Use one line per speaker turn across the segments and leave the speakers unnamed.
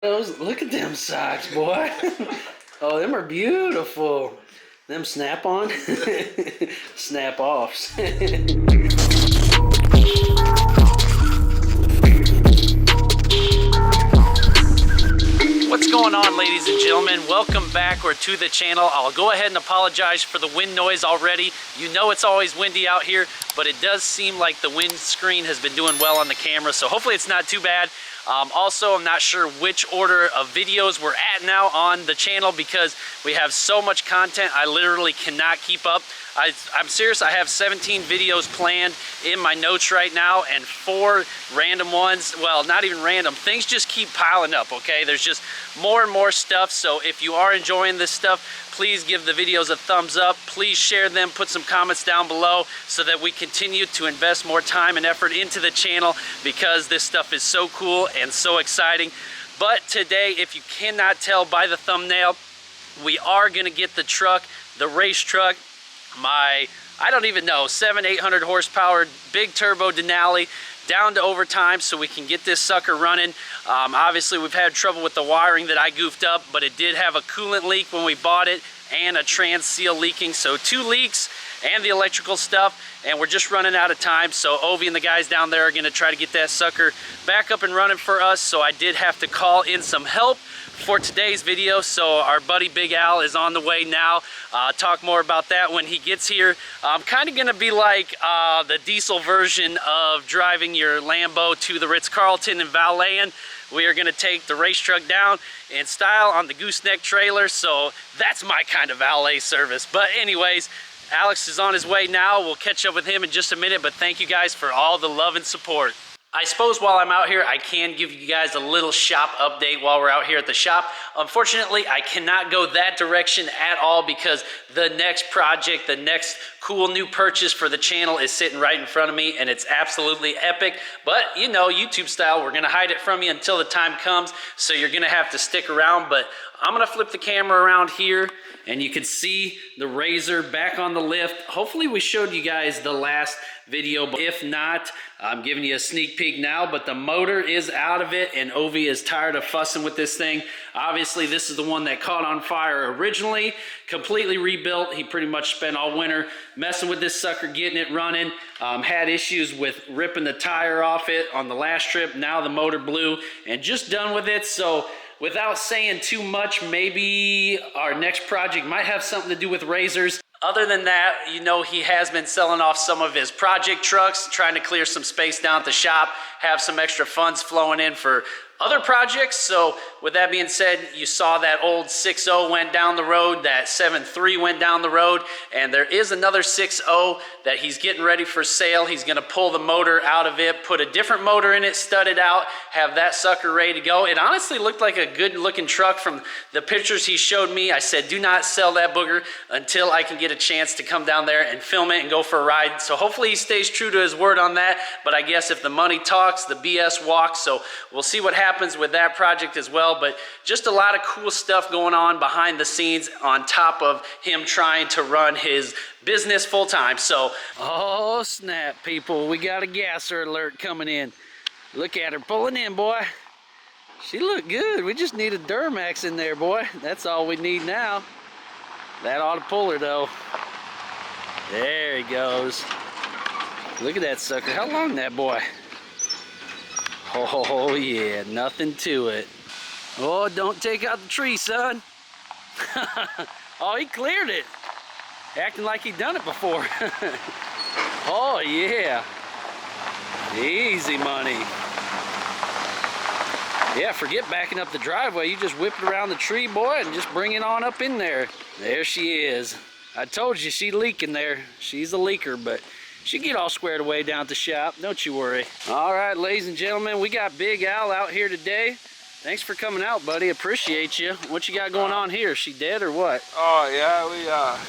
Look at them socks, boy. Oh, them are beautiful. Them snap-on, snap-offs. What's going on, ladies and gentlemen? Welcome back or to the channel. I'll go ahead and apologize for the wind noise already. You know it's always windy out here, but it does seem like the windscreen has been doing well on the camera, so hopefully it's not too bad. Also, I'm not sure which order of videos we're at now on the channel because we have so much content, I literally cannot keep up. I'm serious, I have 17 videos planned in my notes right now and 4 random ones. Well, not even random, things just keep piling up, okay? There's just more and more stuff, so if you are enjoying this stuff, please give the videos a thumbs up. Please share them, put some comments down below so that we continue to invest more time and effort into the channel because this stuff is so cool and so exciting. But today, if you cannot tell by the thumbnail, we are gonna get the truck, the race truck, my, I don't even know, 700-800 horsepower, big turbo Denali, down to overtime so we can get this sucker running. Obviously we've had trouble with the wiring that I goofed up, but it did have a coolant leak when we bought it and a trans seal leaking, so 2 leaks and the electrical stuff, and we're just running out of time. So Ovi and the guys down there are gonna try to get that sucker back up and running for us, so I did have to call in some help for today's video. So our buddy Big Al is on the way now. Talk more about that when he gets here. I'm kind of gonna be like the diesel version of driving your Lambo to the Ritz-Carlton and valeting. We are gonna take the race truck down in style on the gooseneck trailer, so that's my kind of valet service. But anyways, Alex is on his way now. We'll catch up with him in just a minute, but thank you guys for all the love and support. I suppose while I'm out here, I can give you guys a little shop update while we're out here at the shop. Unfortunately, I cannot go that direction at all because the next project, the next cool new purchase for the channel is sitting right in front of me, and it's absolutely epic. But you know, YouTube style, we're gonna hide it from you until the time comes, so you're gonna have to stick around. But I'm gonna flip the camera around here and you can see the Razor back on the lift. Hopefully we showed you guys the last video, but if not, I'm giving you a sneak peek now. But the motor is out of it and Ovi is tired of fussing with this thing. Obviously this is the one that caught on fire originally, completely rebuilt. He pretty much spent all winter messing with this sucker, getting it running. Had issues with ripping the tire off it on the last trip. Now the motor blew and just done with it. So without saying too much, maybe our next project might have something to do with razors. Other than that, you know, he has been selling off some of his project trucks, trying to clear some space down at the shop, have some extra funds flowing in for other projects. So with that being said, you saw that old 6.0 went down the road, that 7.3 went down the road, and there is another 6.0 that he's getting ready for sale. He's gonna pull the motor out of it, put a different motor in it, stud it out, have that sucker ready to go. It honestly looked like a good looking truck from the pictures he showed me. I said, do not sell that booger until I can get a chance to come down there and film it and go for a ride. So hopefully he stays true to his word on that. But I guess if the money talks, the BS walks. So we'll see what happens with that project as well. But just a lot of cool stuff going on behind the scenes on top of him trying to run his business full time. So, oh snap, people, we got a gasser alert coming in. Look at her pulling in, boy. She looked good. We just need a Duramax in there, boy. That's all we need now. That ought to pull her though. There he goes. Look at that sucker. How long that boy? Oh yeah, nothing to it. Oh, don't take out the tree, son. Oh, he cleared it. Acting like he'd done it before. Oh yeah. Easy money. Yeah, forget backing up the driveway. You just whip it around the tree, boy, and just bring it on up in there. There she is. I told you she's leaking there. She's a leaker, but she'll get all squared away down at the shop. Don't you worry. All right, ladies and gentlemen, we got Big Al out here today. Thanks for coming out, buddy. Appreciate you. What you got going on here? Is she dead or what?
Oh, yeah, we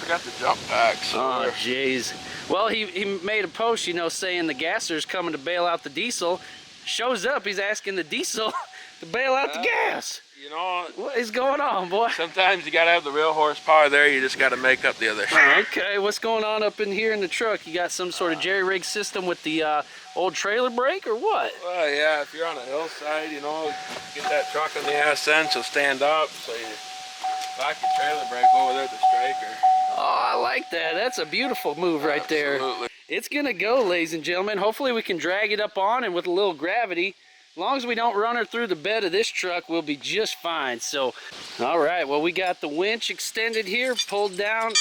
forgot the jump pack. So
oh, jeez. Well, he made a post, you know, saying the gasser's coming to bail out the diesel. Shows up, he's asking the diesel to bail out the gas.
You know,
What is going on, boy?
sometimes you gotta have the real horsepower there. You just gotta make up the other shit.
Okay, what's going on up in here in the truck? You got some sort of jerry rig system with the old trailer brake or what?
Well, yeah, if you're on a hillside, you know, get that truck on the ass end, so stand up, so you lock your trailer brake over there at the striker.
Oh, I like that. That's a beautiful move right there.
Absolutely.
It's gonna go, ladies and gentlemen. Hopefully we can drag it up on and with a little gravity. As long as we don't run her through the bed of this truck, we'll be just fine. So, all right, well, we got the winch extended here, pulled down.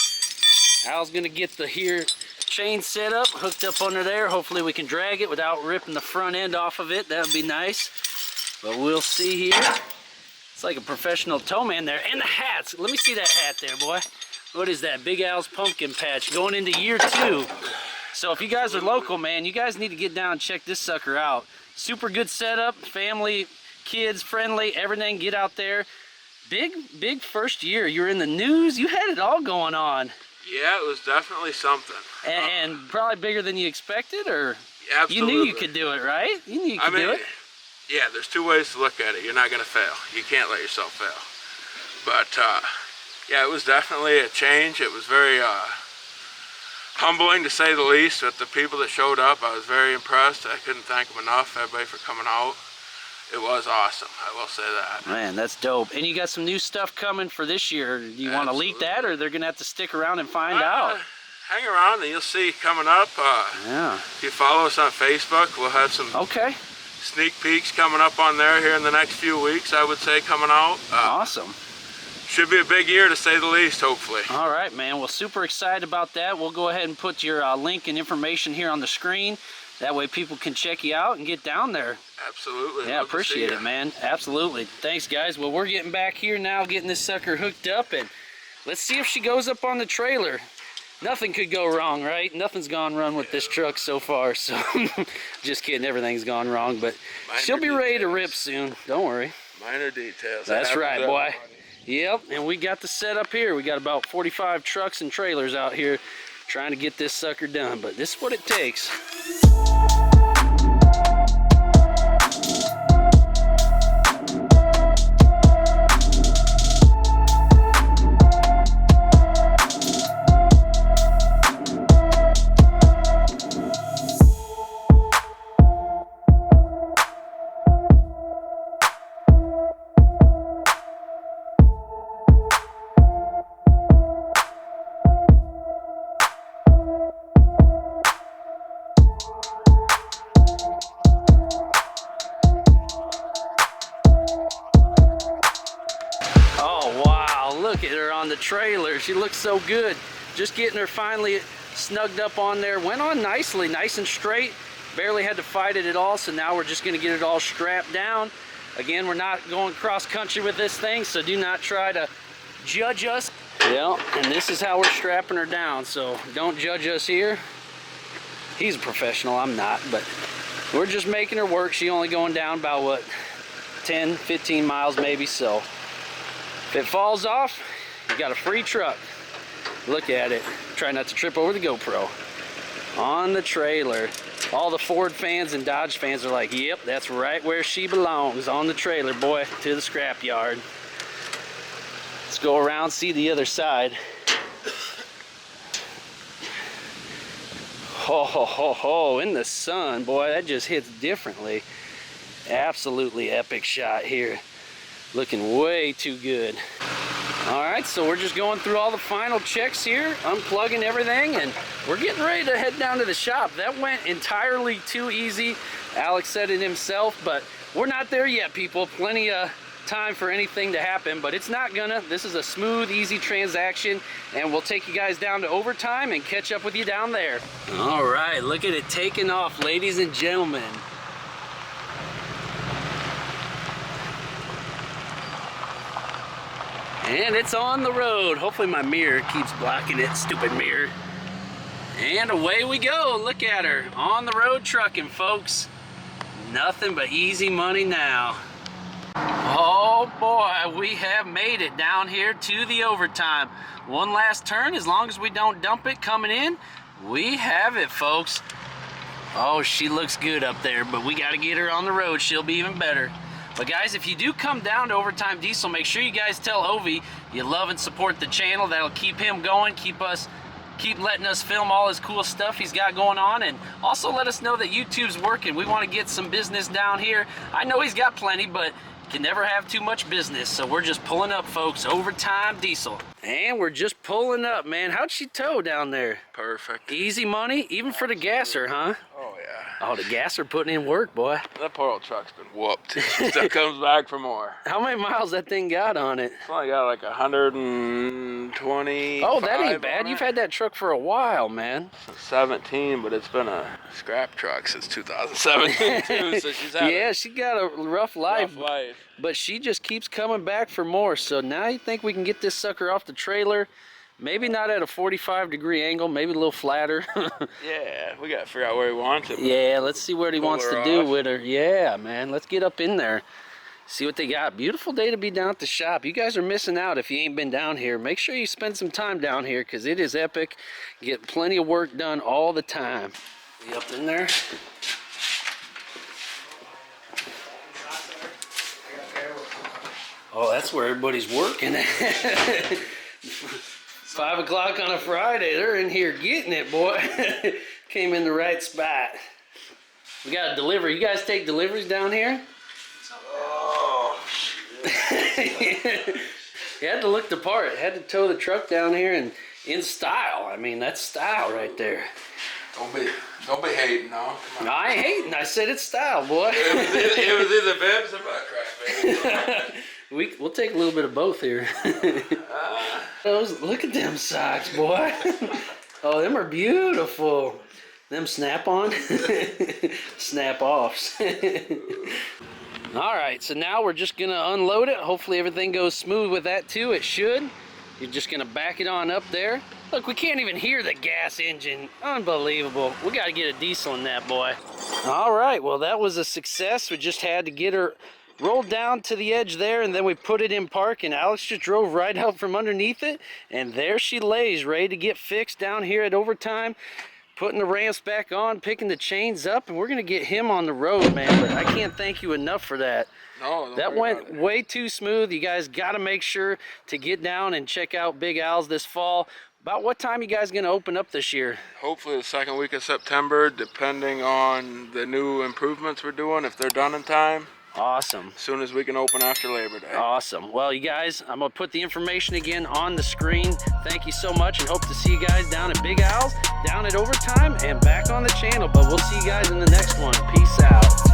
Al's gonna get the here chain set up, hooked up under there. Hopefully we can drag it without ripping the front end off of it. That would be nice. But we'll see here. It's like a professional towman there. And the hats. Let me see that hat there, boy. What is that? Big Al's pumpkin patch going into year 2. So if you guys are local, man, you guys need to get down and check this sucker out. Super good setup, family, kids friendly, everything. Get out there. Big first year. You're in the news. You had it all going on.
Yeah, it was definitely something.
And probably bigger than you expected, or
Absolutely.
you knew you could do it, right? You knew you could do it.
Yeah, there's 2 ways to look at it. You're not gonna fail. You can't let yourself fail. But yeah, it was definitely a change. It was very humbling, to say the least, with the people that showed up. I was very impressed. I couldn't thank them enough, everybody, for coming out. It was awesome, I will say that.
Man, that's dope. And you got some new stuff coming for this year. Do you want to leak that, or they're going to have to stick around and find out?
Hang around and you'll see coming up.
Yeah.
If you follow us on Facebook, we'll have some sneak peeks coming up on there here in the next few weeks, I would say, coming out.
Awesome.
Should be a big year, to say the least, hopefully.
All right, man. Well, super excited about that. We'll go ahead and put your link and information here on the screen. That way people can check you out and get down there.
Absolutely.
Yeah, appreciate it, man. Absolutely. Thanks, guys. Well, we're getting back here now, getting this sucker hooked up, and let's see if she goes up on the trailer. Nothing could go wrong, right? Nothing's gone wrong with this truck so far, so just kidding. Everything's gone wrong, but she'll be ready to rip soon. Don't worry.
Minor details.
That's right, boy. Yep, and we got the setup here. We got about 45 trucks and trailers out here trying to get this sucker done, but this is what it takes. Look at her on the trailer. She looks so good. Just getting her finally snugged up on there. Went on nicely, nice and straight. Barely had to fight it at all, so now we're just gonna get it all strapped down. Again, we're not going cross country with this thing, so do not try to judge us. Yeah, and this is how we're strapping her down, so don't judge us here. He's a professional, I'm not, but we're just making her work. She only going down about, what, 10, 15 miles maybe, so. If it falls off, you got a free truck. Look at it. Try not to trip over the GoPro. On the trailer. All the Ford fans and Dodge fans are like, yep, that's right where she belongs. On the trailer, boy, to the scrap yard. Let's go around, see the other side. Ho, ho, ho, ho, in the sun, boy, that just hits differently. Absolutely epic shot here. Looking way too good. All right, so we're just going through all the final checks here, unplugging everything, and we're getting ready to head down to the shop. That went entirely too easy. Alex said it himself, but we're not there yet, people. Plenty of time for anything to happen, but it's not gonna. This is a smooth, easy transaction, and we'll take you guys down to overtime and catch up with you down there. All right, look at it taking off, ladies and gentlemen. And it's on the road. Hopefully my mirror keeps blocking it, stupid mirror. And away we go. Look at her. On the road trucking, folks. Nothing but easy money now. Oh boy, we have made it down here to the overtime. One last turn, as long as we don't dump it coming in, we have it, folks. Oh, she looks good up there, but we got to get her on the road. She'll be even better. But guys, if you do come down to Overtime Diesel, make sure you guys tell Ovi you love and support the channel. That'll keep him going, keep letting us film all his cool stuff he's got going on, and also let us know that YouTube's working. We want to get some business down here. I know he's got plenty, but you can never have too much business, so we're just pulling up, folks. Overtime Diesel. And we're just pulling up, man. How'd she tow down there?
Perfect.
Easy money, even for the gasser, huh?
Oh, yeah.
Oh, the gasser putting in work, boy.
That poor old truck's been whooped. Still comes back for more.
How many miles that thing got on it?
It's only got like 120.
Oh, that ain't bad. You've had that truck for a while, man.
Since 17, but it's been a scrap truck since 2017 too. So she's had
yeah, she got a rough life.
rough life.
But she just keeps coming back for more. So now you think we can get this sucker off the trailer? Maybe not at a 45-degree angle, maybe a little flatter.
Yeah, we got to figure out where he wants it.
Yeah, let's see what he wants to do with her. Yeah, man, let's get up in there. See what they got. Beautiful day to be down at the shop. You guys are missing out if you ain't been down here. Make sure you spend some time down here because it is epic. Get plenty of work done all the time. You up in there? Oh, that's where everybody's working at. 5 o'clock on a Friday. They're in here getting it, boy. Came in the right spot. We got a delivery. You guys take deliveries down here?
Oh, shit.
You had to look the part. Had to tow the truck down here and in style. I mean, that's style right there.
Don't be hating, no.
No, I ain't hating. I said it's style, boy.
It was either bibs or butt crack, baby.
We'll take a little bit of both here. Look at them socks, boy. Oh, them are beautiful. Them snap-on, snap-offs. All right, so now we're just gonna unload it. Hopefully everything goes smooth with that too. It should. You're just gonna back it on up there. Look, we can't even hear the gas engine. Unbelievable. We gotta get a diesel in that, boy. All right, well, that was a success. We just had to get her rolled down to the edge there, and then we put it in park, and Alex just drove right out from underneath it, and there she lays, ready to get fixed down here at Overtime, putting the ramps back on, picking the chains up, and we're gonna get him on the road, man. But I can't thank you enough for that.
No,
that went way too smooth. You guys got to make sure to get down and check out Big Al's this fall. About what time you guys gonna open up this year?
Hopefully the second week of September, depending on the new improvements we're doing, if they're done in time.
Awesome.
As soon as we can open after Labor Day.
Awesome. Well, you guys, I'm going to put the information again on the screen. Thank you so much, and hope to see you guys down at Big Al's, down at Overtime, and back on the channel. But we'll see you guys in the next one. Peace out.